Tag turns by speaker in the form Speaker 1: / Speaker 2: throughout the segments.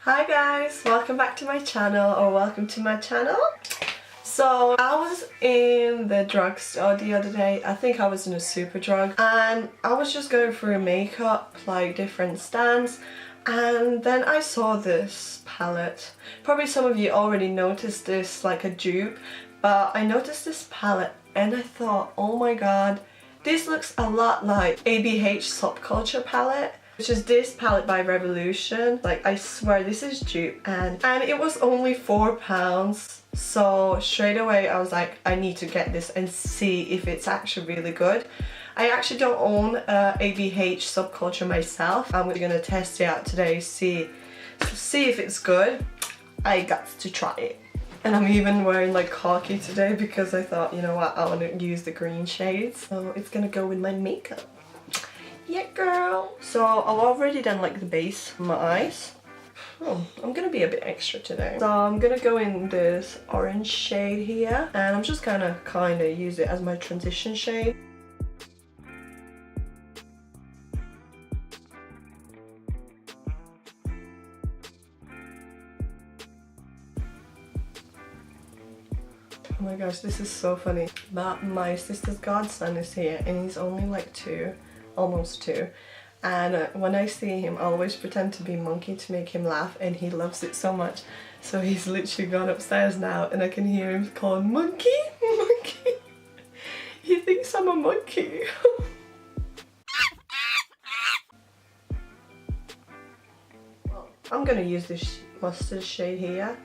Speaker 1: Hi guys, welcome back to my channel, or welcome to my channel. So I was in the drugstore the other day. I think I was in a Superdrug, and I was just going through makeup, like different stands, and then I saw this palette. Probably some of you already noticed this, like a dupe, but I noticed this palette and I thought, oh my god, this looks a lot like ABH Subculture palette, which is this palette by Revolution. Like, I swear this is dupe, and it was only £4. So straight away I was like, I need to get this and see if it's actually really good. I actually don't own ABH Subculture myself. I'm gonna test it out today, see if it's good. I got to try it. And I'm even wearing like khaki today because I thought, you know what, I want to use the green shades. So it's gonna go with my makeup. Yeah, girl. So I've already done like the base for my eyes. Oh, I'm gonna be a bit extra today. So I'm gonna go in this orange shade here, and I'm just gonna kind of use it as my transition shade. Oh my gosh, this is so funny. But my sister's godson is here, and he's only like 2. Almost 2, and when I see him I always pretend to be Monkey to make him laugh, and he loves it so much. So he's literally gone upstairs now, and I can hear him calling Monkey, Monkey. He thinks I'm a monkey. Well, I'm gonna use this mustard shade here.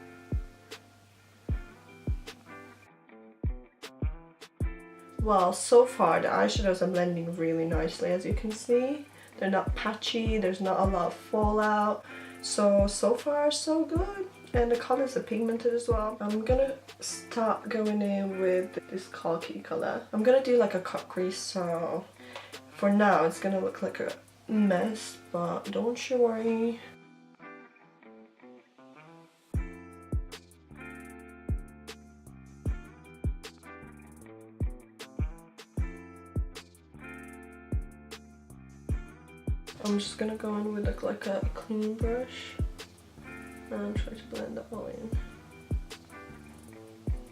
Speaker 1: Well, so far the eyeshadows are blending really nicely, as you can see. They're not patchy, there's not a lot of fallout. So far so good. And the colors are pigmented as well. I'm gonna start going in with this khaki color. I'm gonna do like a cut crease, so for now it's gonna look like a mess, but don't you worry. I'm just gonna go in with like a clean brush and try to blend that all in.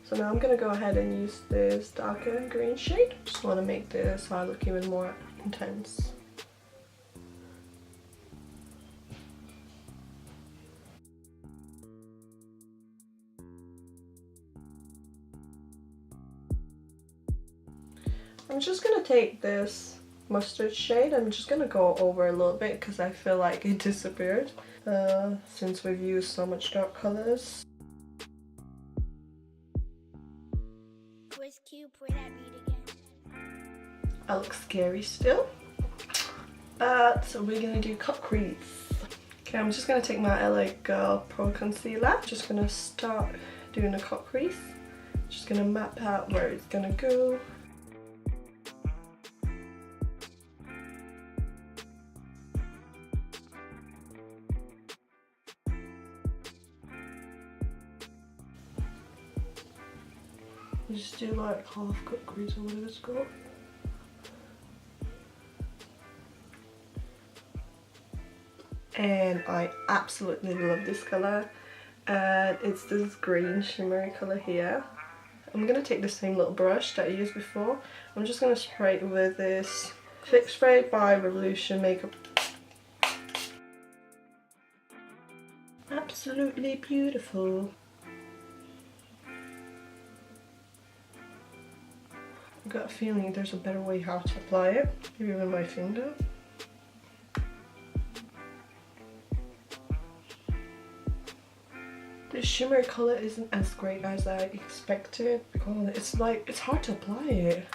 Speaker 1: So now I'm gonna go ahead and use this darker green shade. Just want to make this eye look even more intense. I'm just gonna take this mustard shade. I'm just gonna go over a little bit because I feel like it disappeared since we've used so much dark colors. I look scary still, but we're gonna do cut crease. Okay, I'm just gonna take my LA Girl Pro Concealer. Just gonna start doing a cut crease. Just gonna map out where it's gonna go. Just do like half cut crease or whatever it's called. And I absolutely love this color, and it's this green shimmery color here. I'm gonna take the same little brush that I used before. I'm just gonna spray it with this Fix Spray by Revolution Makeup. Absolutely beautiful. I've got a feeling there's a better way how to apply it. Maybe with my finger. The shimmery color isn't as great as I expected because it's hard to apply it.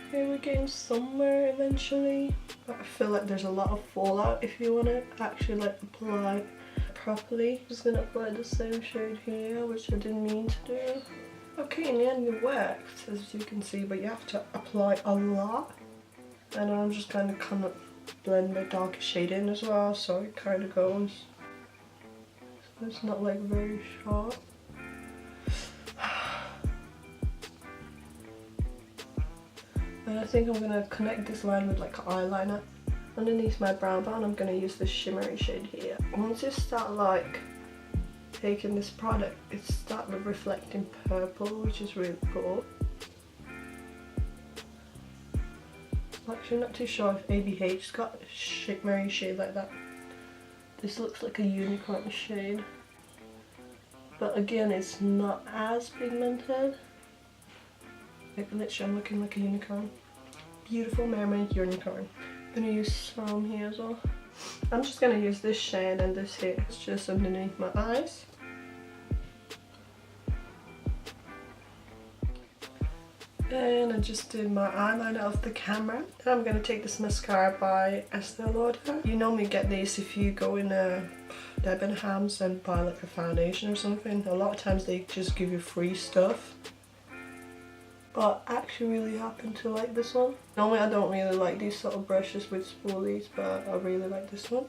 Speaker 1: Okay, we're getting somewhere eventually, but I feel like there's a lot of fallout if you want to actually like apply properly. Just gonna apply the same shade here, which I didn't mean to do. Okay, in the end it worked, as you can see, but you have to apply a lot. And I'm just kind of blend the darker shade in as well, so it kind of goes. So it's not like very sharp. And I think I'm gonna connect this line with like an eyeliner. Underneath my brow bone, I'm gonna use this shimmery shade here. Once you start like taking this product, it's starting reflecting purple, which is really cool. I'm actually not too sure if ABH got a shimmery shade like that. This looks like a unicorn shade, but again it's not as pigmented. Like literally I'm looking like a unicorn. Beautiful mermaid unicorn. I'm gonna use some here as well. I'm just gonna use this shade and this here. It's just underneath my eyes. And I just did my eyeliner off the camera. And I'm gonna take this mascara by Estee Lauder. You normally get these if you go in a Debenhams and buy like a foundation or something. A lot of times they just give you free stuff. But I actually really happen to like this one. Normally I don't really like these sort of brushes with spoolies, but I really like this one.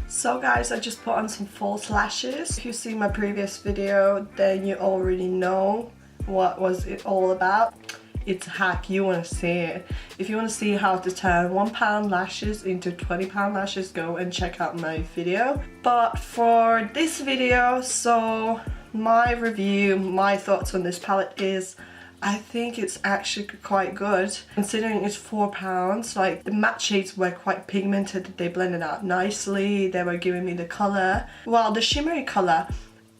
Speaker 1: So guys, I just put on some false lashes. If you've seen my previous video, then you already know what was it all about. It's a hack, you want to see it. If you want to see how to turn £1 lashes into £20 lashes, go and check out my video. But for this video, so my review, my thoughts on this palette is, I think it's actually quite good considering it's £4. Like the matte shades were quite pigmented, they blended out nicely, they were giving me the colour. While the shimmery colour,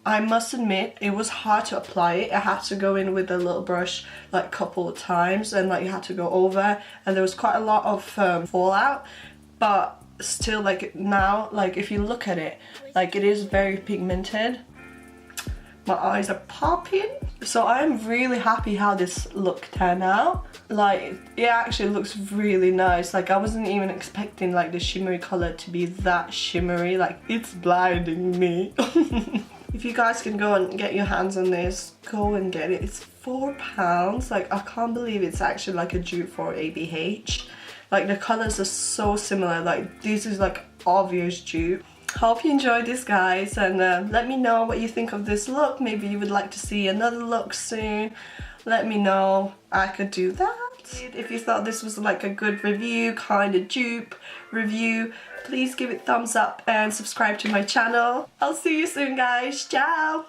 Speaker 1: I must admit it was hard to apply it. I had to go in with a little brush like a couple of times and like you had to go over, and there was quite a lot of fallout, but still like now, like if you look at it, like it is very pigmented. My eyes are popping. So I'm really happy how this look turned out. Like it actually looks really nice. Like I wasn't even expecting like the shimmery color to be that shimmery. Like it's blinding me. If you guys can go and get your hands on this, go and get it. It's £4. Like I can't believe it's actually like a dupe for ABH. Like the colors are so similar. Like this is like obvious dupe. Hope you enjoyed this guys, and let me know what you think of this look. Maybe you would like to see another look soon. Let me know, I could do that. If you thought this was like a good review, kind of dupe review, please give it a thumbs up and subscribe to my channel. I'll see you soon guys, ciao!